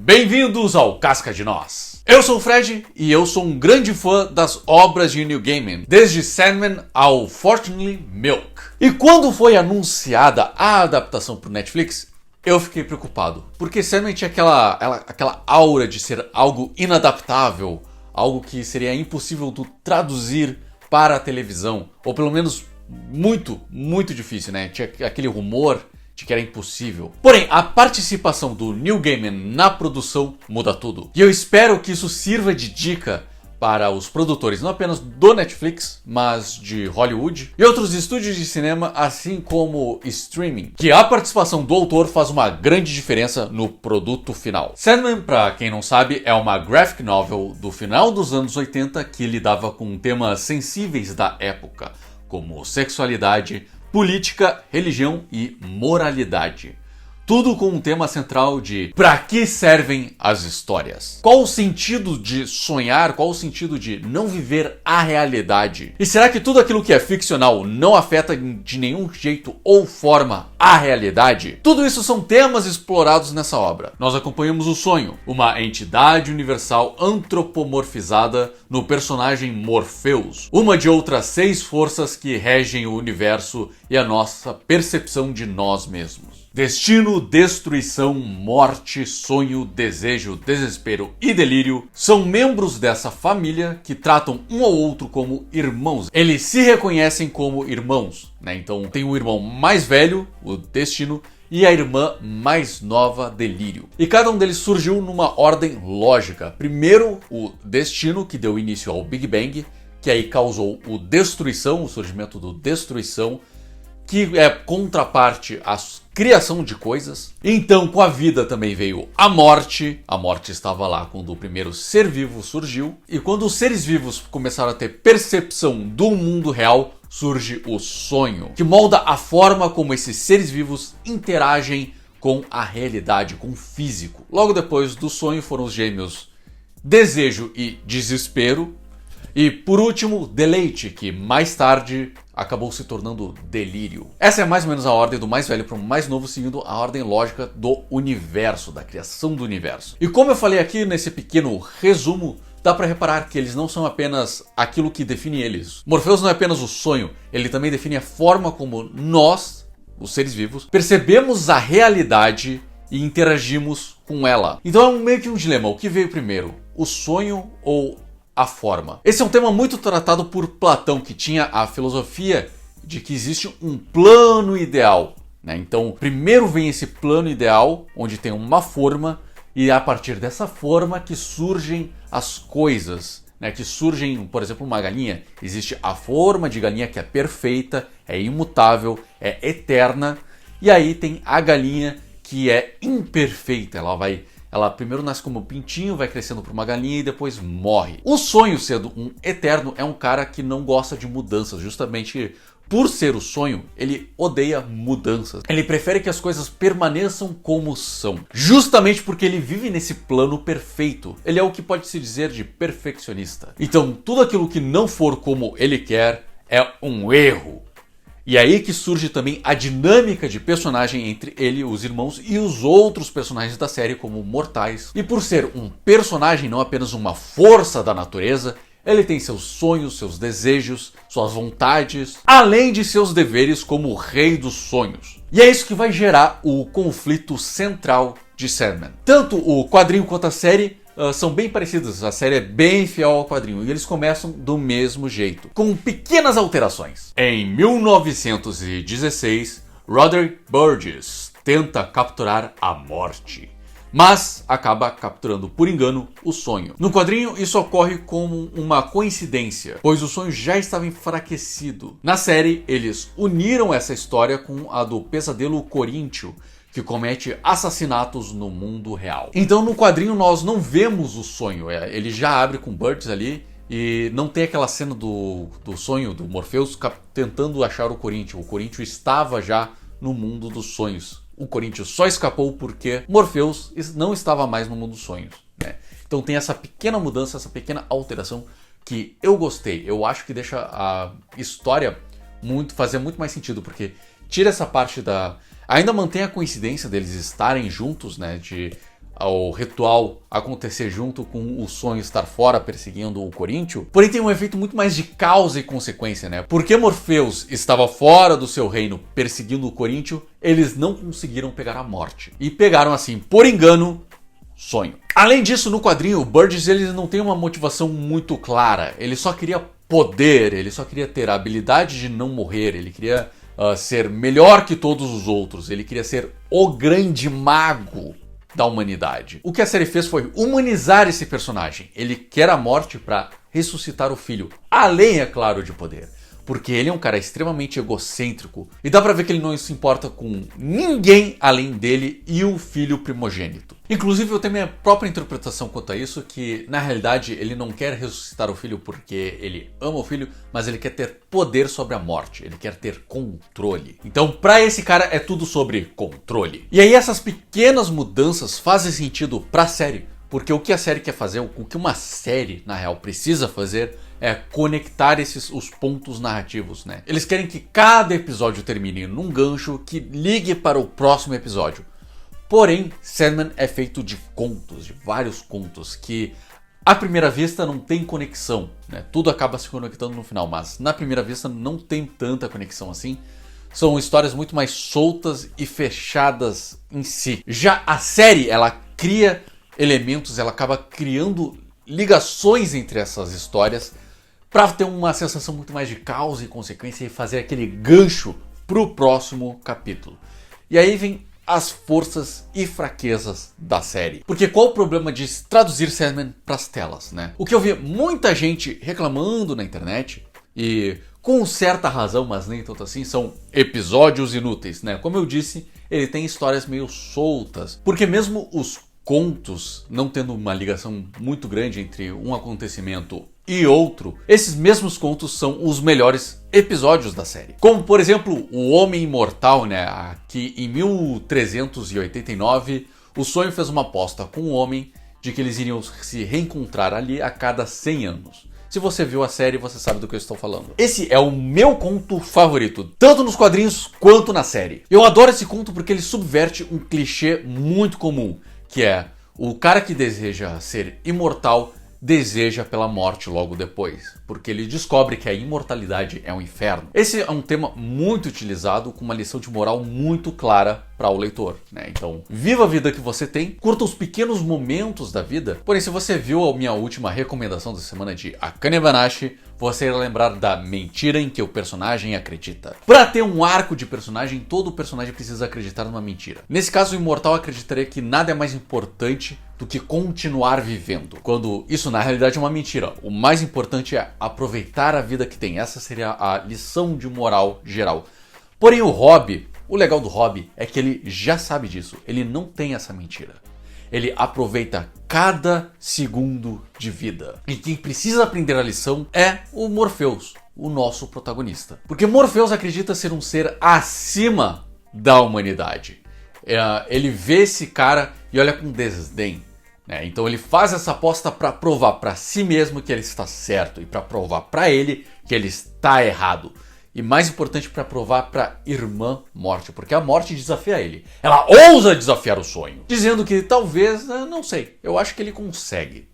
Bem-vindos ao Casca de Nós. Eu sou o Fred e eu sou um grande fã das obras de Neil Gaiman, desde Sandman ao Fortunately Milk. E quando foi anunciada a adaptação para o Netflix, eu fiquei preocupado, porque Sandman tinha aquela aura de ser algo inadaptável, algo que seria impossível de traduzir para a televisão, ou pelo menos muito difícil, né? Tinha aquele rumor de que era impossível. Porém, a participação do Neil Gaiman na produção muda tudo. E eu espero que isso sirva de dica para os produtores, não apenas do Netflix, mas de Hollywood e outros estúdios de cinema, assim como streaming, que a participação do autor faz uma grande diferença no produto final. Sandman, para quem não sabe, é uma graphic novel do final dos anos 80 que lidava com temas sensíveis da época, como sexualidade, política, religião e moralidade. Tudo com um tema central de para que servem as histórias? Qual o sentido de sonhar? Qual o sentido de não viver a realidade? E será que tudo aquilo que é ficcional não afeta de nenhum jeito ou forma a realidade? Tudo isso são temas explorados nessa obra. Nós acompanhamos o sonho, uma entidade universal antropomorfizada no personagem Morpheus, uma de outras 6 forças que regem o universo e a nossa percepção de nós mesmos. Destino, destruição, morte, sonho, desejo, desespero e delírio são membros dessa família que tratam um ao outro como irmãos. Eles se reconhecem como irmãos, né? Então tem o irmão mais velho, o Destino, e a irmã mais nova, Delírio. E cada um deles surgiu numa ordem lógica. Primeiro, o Destino, que deu início ao Big Bang, que aí causou o Destruição, o surgimento do Destruição, que é contraparte à criação de coisas. Então, com a vida também veio a morte. A morte estava lá quando o primeiro ser vivo surgiu. E quando os seres vivos começaram a ter percepção do mundo real, surge o sonho, que molda a forma como esses seres vivos interagem com a realidade, com o físico. Logo depois do sonho foram os gêmeos Desejo e Desespero. E por último, Deleite, que mais tarde acabou se tornando Delírio. Essa é mais ou menos a ordem do mais velho para o mais novo, seguindo a ordem lógica do universo, da criação do universo. E como eu falei aqui nesse pequeno resumo, dá para reparar que eles não são apenas aquilo que define eles. Morpheus não é apenas o sonho, ele também define a forma como nós, os seres vivos, percebemos a realidade e interagimos com ela. Então é meio que um dilema, o que veio primeiro? O sonho ou a forma? Esse é um tema muito tratado por Platão, que tinha a filosofia de que existe um plano ideal, né? Então, primeiro vem esse plano ideal, onde tem uma forma, e é a partir dessa forma que surgem as coisas, né? Que surgem, por exemplo, uma galinha. Existe a forma de galinha que é perfeita, é imutável, é eterna, e aí tem a galinha que é imperfeita. Ela primeiro nasce como um pintinho, vai crescendo para uma galinha e depois morre. O sonho, sendo um eterno, é um cara que não gosta de mudanças. Justamente por ser o sonho, ele odeia mudanças. Ele prefere que as coisas permaneçam como são. Justamente porque ele vive nesse plano perfeito. Ele é o que pode se dizer de perfeccionista. Então, tudo aquilo que não for como ele quer é um erro. E é aí que surge também a dinâmica de personagem entre ele, os irmãos e os outros personagens da série como mortais. E por ser um personagem, não apenas uma força da natureza, ele tem seus sonhos, seus desejos, suas vontades, além de seus deveres como o rei dos sonhos. E é isso que vai gerar o conflito central de Sandman. Tanto o quadrinho quanto a série são bem parecidos, a série é bem fiel ao quadrinho e eles começam do mesmo jeito, com pequenas alterações. Em 1916, Roderick Burgess tenta capturar a morte, mas acaba capturando por engano o sonho. No quadrinho isso ocorre como uma coincidência, pois o sonho já estava enfraquecido. Na série eles uniram essa história com a do pesadelo coríntio, que comete assassinatos no mundo real. Então no quadrinho nós não vemos o sonho, ele já abre com Burgess ali e não tem aquela cena do sonho do Morpheus tentando achar o Coríntio. O Coríntio estava já no mundo dos sonhos. O Coríntio só escapou porque Morpheus não estava mais no mundo dos sonhos, né? Então tem essa pequena mudança, essa pequena alteração que eu gostei. Eu acho que deixa a história fazer muito mais sentido, porque tira essa parte da... Ainda mantém a coincidência deles estarem juntos, né? De o ritual acontecer junto com o sonho estar fora perseguindo o Coríntio, porém tem um efeito muito mais de causa e consequência, né? Porque Morpheus estava fora do seu reino perseguindo o Coríntio, eles não conseguiram pegar a morte. E pegaram assim, por engano, sonho. Além disso, no quadrinho, o Burgess ele não tem uma motivação muito clara. Ele só queria poder, ele só queria ter a habilidade de não morrer, ele queria ser melhor que todos os outros, ele queria ser o grande mago da humanidade. O que a série fez foi humanizar esse personagem. Ele quer a morte para ressuscitar o filho, além, é claro, de poder. Porque ele é um cara extremamente egocêntrico e dá pra ver que ele não se importa com ninguém além dele e o filho primogênito. Inclusive eu tenho minha própria interpretação quanto a isso, que na realidade ele não quer ressuscitar o filho porque ele ama o filho, mas ele quer ter poder sobre a morte, ele quer ter controle. Então pra esse cara é tudo sobre controle. E aí essas pequenas mudanças fazem sentido pra série, porque o que a série quer fazer, o que uma série na real precisa fazer é conectar os pontos narrativos, né? Eles querem que cada episódio termine num gancho que ligue para o próximo episódio. Porém, Sandman é feito de contos, de vários contos, que à primeira vista não tem conexão, né? Tudo acaba se conectando no final, mas na primeira vista não tem tanta conexão assim. São histórias muito mais soltas e fechadas em si. Já a série, ela cria elementos, ela acaba criando ligações entre essas histórias para ter uma sensação muito mais de causa e consequência e fazer aquele gancho pro próximo capítulo. E aí vem as forças e fraquezas da série. Porque qual o problema de traduzir Sandman pras telas, né? O que eu vi muita gente reclamando na internet, e com certa razão, mas nem tanto assim, são episódios inúteis, né? Como eu disse, ele tem histórias meio soltas, porque mesmo os contos não tendo uma ligação muito grande entre um acontecimento e outro, esses mesmos contos são os melhores episódios da série. Como, por exemplo, O Homem Imortal, né? Que em 1389, o sonho fez uma aposta com o homem de que eles iriam se reencontrar ali a cada 100 anos. Se você viu a série, você sabe do que eu estou falando. Esse é o meu conto favorito, tanto nos quadrinhos quanto na série. Eu adoro esse conto porque ele subverte um clichê muito comum, que é o cara que deseja ser imortal deseja pela morte logo depois, porque ele descobre que a imortalidade é um inferno. Esse é um tema muito utilizado, com uma lição de moral muito clara para o leitor, né? Então, viva a vida que você tem, curta os pequenos momentos da vida. Porém, se você viu a minha última recomendação da semana de Akane Banashi, você irá lembrar da mentira em que o personagem acredita. Para ter um arco de personagem, todo personagem precisa acreditar numa mentira. Nesse caso, o imortal acreditaria que nada é mais importante do que continuar vivendo, quando isso na realidade é uma mentira. O mais importante é aproveitar a vida que tem. Essa seria a lição de moral geral. Porém, o legal do Hobby é que ele já sabe disso. Ele não tem essa mentira. Ele aproveita cada segundo de vida. E quem precisa aprender a lição é o Morpheus, o nosso protagonista. Porque Morpheus acredita ser um ser acima da humanidade. Ele vê esse cara e olha com desdém. Né? Então ele faz essa aposta para provar para si mesmo que ele está certo e para provar para ele que ele está errado. E mais importante, para provar para irmã Morte, porque a Morte desafia ele. Ela ousa desafiar o sonho, dizendo que talvez, não sei, eu acho que ele consegue.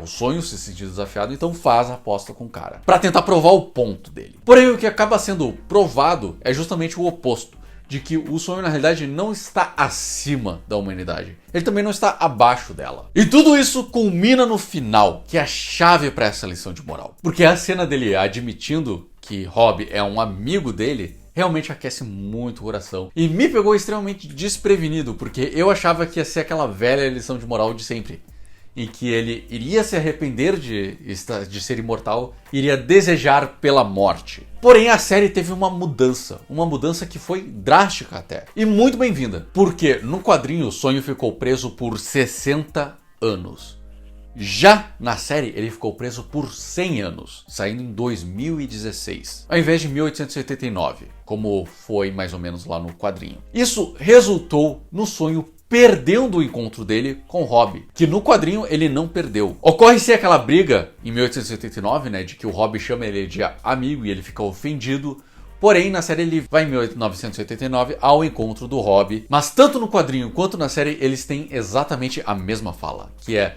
O sonho se sentir desafiado, então faz a aposta com o cara, para tentar provar o ponto dele. Porém, o que acaba sendo provado é justamente o oposto, de que o sonho na realidade não está acima da humanidade. Ele também não está abaixo dela. E tudo isso culmina no final, que é a chave para essa lição de moral. Porque a cena dele admitindo que Hobby é um amigo dele realmente aquece muito o coração. E me pegou extremamente desprevenido, porque eu achava que ia ser aquela velha lição de moral de sempre, em que ele iria se arrepender de ser imortal, iria desejar pela morte. Porém, a série teve uma mudança que foi drástica até, e muito bem-vinda, porque no quadrinho o sonho ficou preso por 60 anos. Já na série ele ficou preso por 100 anos, saindo em 2016, ao invés de 1889, como foi mais ou menos lá no quadrinho. Isso resultou no sonho perdendo o encontro dele com Hobby, que no quadrinho ele não perdeu. Ocorre-se aquela briga em 1889, né, de que o Hobby chama ele de amigo e ele fica ofendido, Porém, na série ele vai em 1989 ao encontro do Robb. Mas tanto no quadrinho quanto na série eles têm exatamente a mesma fala, que é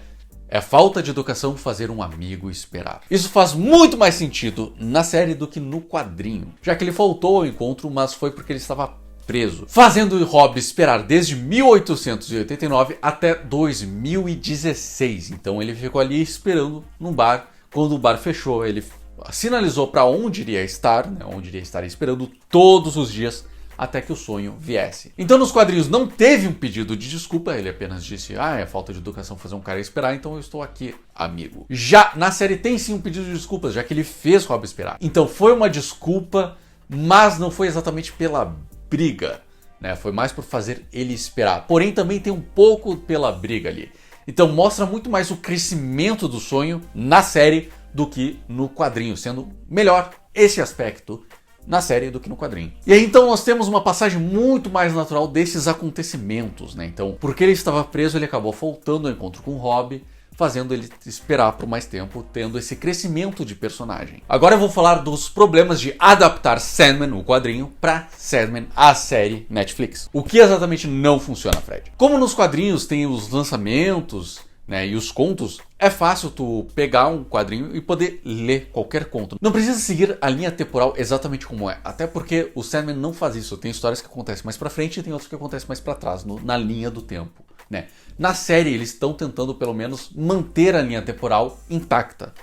falta de educação fazer um amigo esperar. Isso faz muito mais sentido na série do que no quadrinho, já que ele faltou ao encontro, mas foi porque ele estava preso, fazendo o Robb esperar desde 1889 até 2016. Então ele ficou ali esperando num bar. Quando o bar fechou, ele sinalizou para onde iria estar, né, onde iria estar esperando todos os dias até que o sonho viesse. Então nos quadrinhos não teve um pedido de desculpa, ele apenas disse, é falta de educação fazer um cara esperar, então eu estou aqui, amigo. Já na série tem sim um pedido de desculpas, já que ele fez Robb esperar. Então foi uma desculpa, mas não foi exatamente pela briga, né? Foi mais por fazer ele esperar. Porém também tem um pouco pela briga ali. Então mostra muito mais o crescimento do sonho na série do que no quadrinho, sendo melhor esse aspecto na série do que no quadrinho. E aí então nós temos uma passagem muito mais natural desses acontecimentos, né? Então, porque ele estava preso, ele acabou faltando ao encontro com o Robb, fazendo ele esperar por mais tempo, tendo esse crescimento de personagem. Agora eu vou falar dos problemas de adaptar Sandman, o quadrinho, para Sandman, a série Netflix. O que exatamente não funciona, Fred? Como nos quadrinhos tem os lançamentos, né, e os contos, é fácil tu pegar um quadrinho e poder ler qualquer conto. Não precisa seguir a linha temporal exatamente como é, até porque o Sandman não faz isso. Tem histórias que acontecem mais pra frente e tem outras que acontecem mais pra trás, na linha do tempo, né? Na série eles estão tentando pelo menos manter a linha temporal intacta,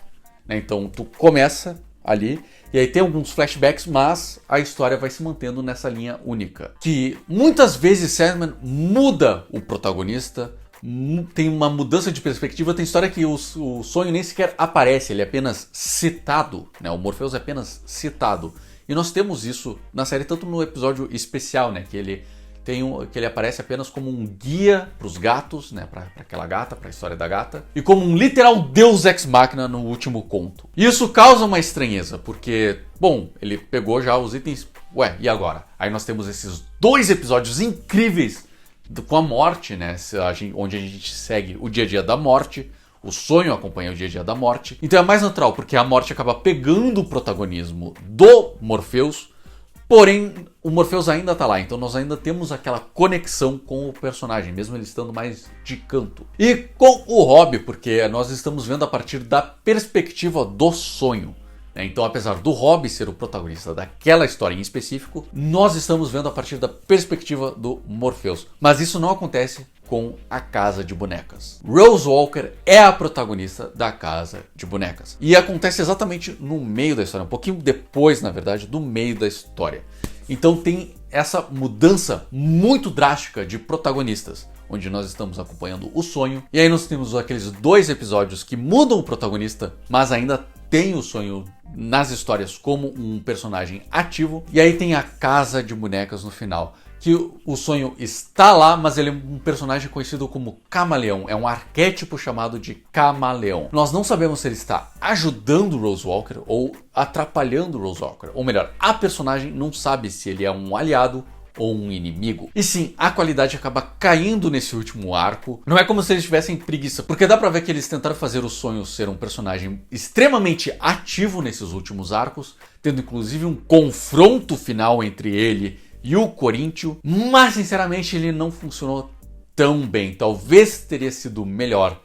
né? Então tu começa ali e aí tem alguns flashbacks, mas a história vai se mantendo nessa linha única. Que muitas vezes Sandman muda o protagonista, tem uma mudança de perspectiva. Tem história que o sonho nem sequer aparece, ele é apenas citado, né? O Morpheus é apenas citado. E nós temos isso na série, tanto no episódio especial, né? Que ele aparece apenas como um guia para os gatos, né? Para aquela gata, para a história da gata. E como um literal deus ex machina no último conto. E isso causa uma estranheza, porque, bom, ele pegou já os itens. Ué, e agora? Aí nós temos esses 2 episódios incríveis com a morte, né? Onde a gente segue o dia a dia da morte. O sonho acompanha o dia a dia da morte. Então é mais natural, porque a morte acaba pegando o protagonismo do Morpheus. Porém, o Morpheus ainda tá lá. Então nós ainda temos aquela conexão com o personagem, mesmo ele estando mais de canto. E com o Robb, porque nós estamos vendo a partir da perspectiva do sonho. Então, apesar do Robb ser o protagonista daquela história em específico, nós estamos vendo a partir da perspectiva do Morpheus. Mas isso não acontece com a Casa de Bonecas. Rose Walker é a protagonista da Casa de Bonecas. E acontece exatamente no meio da história, um pouquinho depois, na verdade, do meio da história. Então tem essa mudança muito drástica de protagonistas, onde nós estamos acompanhando o sonho. E aí nós temos aqueles 2 episódios que mudam o protagonista, mas ainda tem o sonho nas histórias como um personagem ativo. E aí tem a Casa de Bonecas no final, que o sonho está lá, mas ele é um personagem conhecido como Camaleão. É um arquétipo chamado de Camaleão. Nós não sabemos se ele está ajudando Rose Walker ou atrapalhando Rose Walker. Ou melhor, a personagem não sabe se ele é um aliado ou um inimigo. E sim, a qualidade acaba caindo nesse último arco. Não é como se eles tivessem preguiça, porque dá pra ver que eles tentaram fazer o sonho ser um personagem extremamente ativo nesses últimos arcos, tendo inclusive um confronto final entre ele e o Coríntio, mas sinceramente ele não funcionou tão bem. Talvez teria sido melhor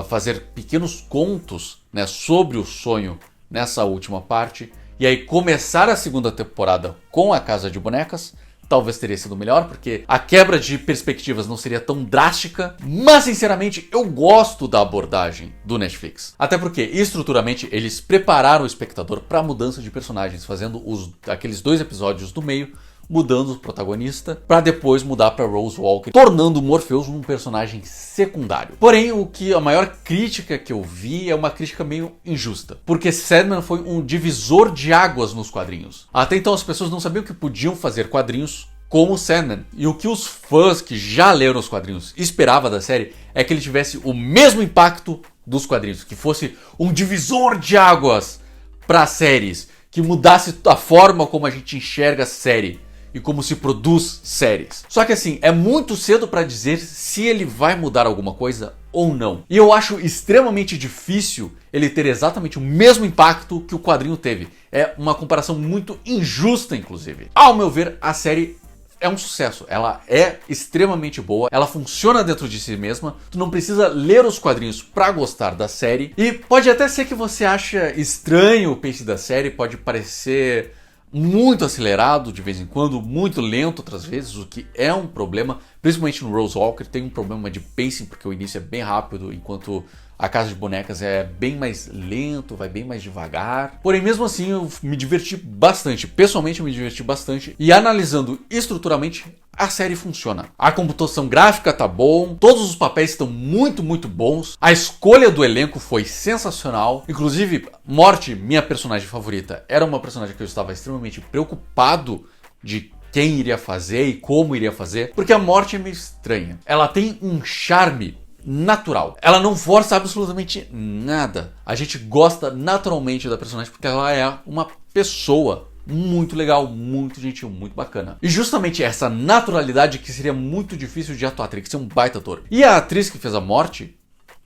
fazer pequenos contos, né, sobre o sonho nessa última parte, e aí começar a segunda temporada com a Casa de Bonecas. Talvez teria sido melhor, porque a quebra de perspectivas não seria tão drástica. Mas, sinceramente, eu gosto da abordagem do Netflix. Até porque, estruturalmente, eles prepararam o espectador para a mudança de personagens, fazendo aqueles 2 episódios do meio, mudando o protagonista, para depois mudar para Rose Walker, tornando o Morpheus um personagem secundário. Porém, a maior crítica que eu vi é uma crítica meio injusta, porque Sandman foi um divisor de águas nos quadrinhos. Até então as pessoas não sabiam que podiam fazer quadrinhos como Sandman, e o que os fãs que já leram os quadrinhos esperavam da série é que ele tivesse o mesmo impacto dos quadrinhos, que fosse um divisor de águas para séries, que mudasse a forma como a gente enxerga a série. e como se produz séries. Só que assim, é muito cedo para dizer se ele vai mudar alguma coisa ou não. E eu acho extremamente difícil ele ter exatamente o mesmo impacto que o quadrinho teve. É uma comparação muito injusta, inclusive. Ao meu ver, a série é um sucesso, ela é extremamente boa, ela funciona dentro de si mesma, tu não precisa ler os quadrinhos pra gostar da série, e pode até ser que você ache estranho o pace da série, pode parecer muito acelerado de vez em quando, muito lento outras vezes, o que é um problema, principalmente no Rose Walker, tem um problema de pacing, porque o início é bem rápido, enquanto A Casa de Bonecas é bem mais lento, vai bem mais devagar. Porém, mesmo assim, eu me diverti bastante. Pessoalmente, eu me diverti bastante. E analisando estruturalmente, a série funciona. A computação gráfica tá bom, todos os papéis estão muito bons. A escolha do elenco foi sensacional. Inclusive, Morte, minha personagem favorita, era uma personagem que eu estava extremamente preocupado de quem iria fazer e como iria fazer, porque a Morte é meio estranha. Ela tem um charme natural. Ela não força absolutamente nada. A gente gosta naturalmente da personagem porque ela é uma pessoa muito legal, muito gentil, muito bacana. E justamente essa naturalidade que seria muito difícil de atuar, teria que ser um baita ator. E a atriz que fez a Morte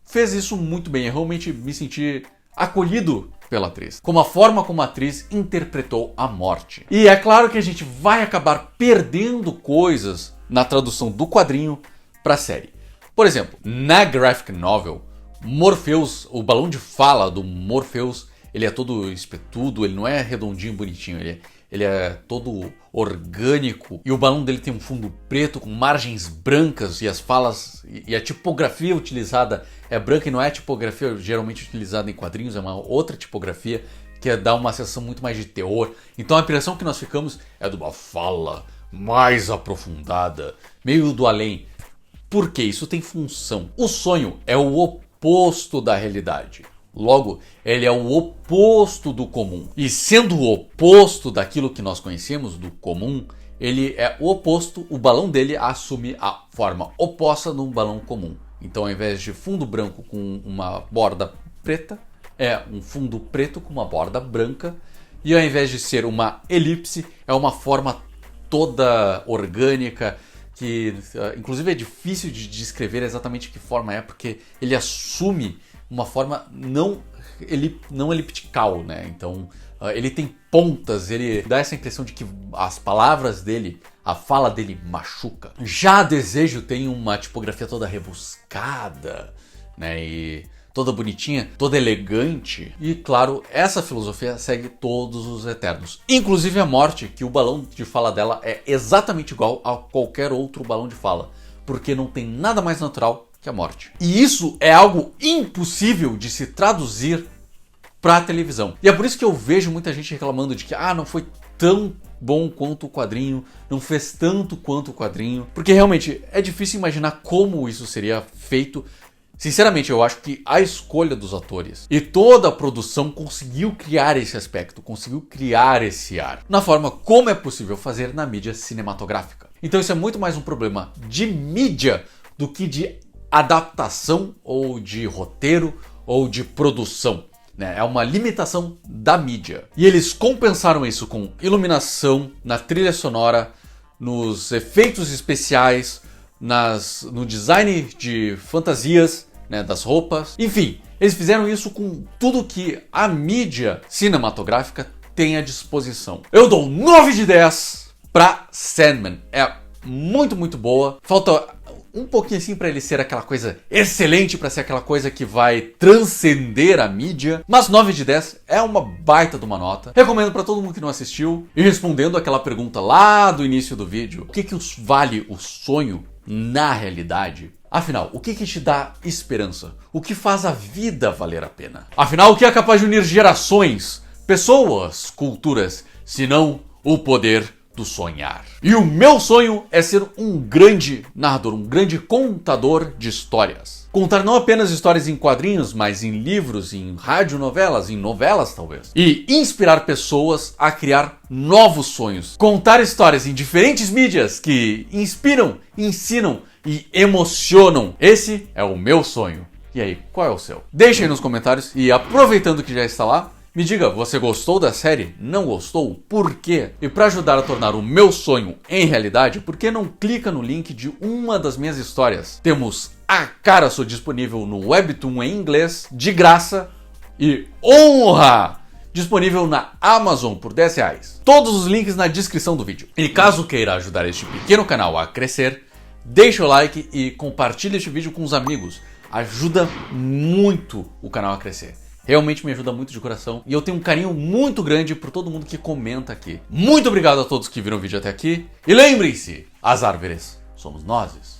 fez isso muito bem. Eu realmente me senti acolhido pela atriz, como a forma como a atriz interpretou a Morte. E é claro que a gente vai acabar perdendo coisas na tradução do quadrinho para a série. Por exemplo, na graphic novel, Morpheus, o balão de fala do Morpheus, ele é todo espetudo, ele não é redondinho, bonitinho, ele é todo orgânico. E o balão dele tem um fundo preto com margens brancas e as falas e a tipografia utilizada é branca e não é a tipografia geralmente utilizada em quadrinhos, é uma outra tipografia que dá uma sensação muito mais de teor. Então a impressão que nós ficamos é de uma fala mais aprofundada, meio do além. Porque isso tem função. O sonho é o oposto da realidade. Logo, ele é o oposto do comum. E sendo o oposto daquilo que nós conhecemos, do comum, ele é o oposto, o balão dele assume a forma oposta de um balão comum. Então, ao invés de fundo branco com uma borda preta, é um fundo preto com uma borda branca. E ao invés de ser uma elipse, é uma forma toda orgânica, que inclusive é difícil de descrever exatamente que forma é, porque ele assume uma forma não eliptical, né? Então ele tem pontas, ele dá essa impressão de que as palavras dele, a fala dele machuca. Já Desejo tem uma tipografia toda rebuscada, né? E toda bonitinha, toda elegante. E claro, essa filosofia segue todos os Eternos. Inclusive a Morte, que o balão de fala dela é exatamente igual a qualquer outro balão de fala. Porque não tem nada mais natural que a Morte. E isso é algo impossível de se traduzir para a televisão. E é por isso que eu vejo muita gente reclamando de que não foi tão bom quanto o quadrinho, não fez tanto quanto o quadrinho. Porque realmente é difícil imaginar como isso seria feito. Sinceramente, eu acho que a escolha dos atores e toda a produção conseguiu criar esse aspecto, conseguiu criar esse ar, na forma como é possível fazer na mídia cinematográfica. Então isso é muito mais um problema de mídia do que de adaptação ou de roteiro ou de produção. É uma limitação da mídia. E eles compensaram isso com iluminação, na trilha sonora, nos efeitos especiais, no design de fantasias, né, das roupas. Enfim, eles fizeram isso com tudo que a mídia cinematográfica tem à disposição. Eu dou 9 de 10 pra Sandman. É muito boa. Falta um pouquinho assim para ele ser aquela coisa excelente, para ser aquela coisa que vai transcender a mídia. Mas 9 de 10 é uma baita de uma nota. Recomendo para todo mundo que não assistiu. E respondendo aquela pergunta lá do início do vídeo, o que vale o sonho na realidade? Afinal, o que te dá esperança? O que faz a vida valer a pena? Afinal, o que é capaz de unir gerações, pessoas, culturas, se não o poder do sonhar? E o meu sonho é ser um grande narrador, um grande contador de histórias. Contar não apenas histórias em quadrinhos, mas em livros, em radionovelas, em novelas talvez. E inspirar pessoas a criar novos sonhos. Contar histórias em diferentes mídias que inspiram, ensinam e emocionam. Esse é o meu sonho. E aí, qual é o seu? Deixa aí nos comentários e aproveitando que já está lá, Me diga, você gostou da série? Não gostou? Por quê? E para ajudar a tornar o meu sonho em realidade, por que não clica no link de uma das minhas histórias? Temos A Caraço disponível no Webtoon em inglês, de graça, e Honra disponível na Amazon por R$10. Todos os links na descrição do vídeo. E caso queira ajudar este pequeno canal a crescer, deixa o like e compartilhe este vídeo com os amigos. Ajuda muito o canal a crescer. Realmente me ajuda muito de coração e eu tenho um carinho muito grande por todo mundo que comenta aqui. Muito obrigado a todos que viram o vídeo até aqui. E lembrem-se, as árvores somos nós.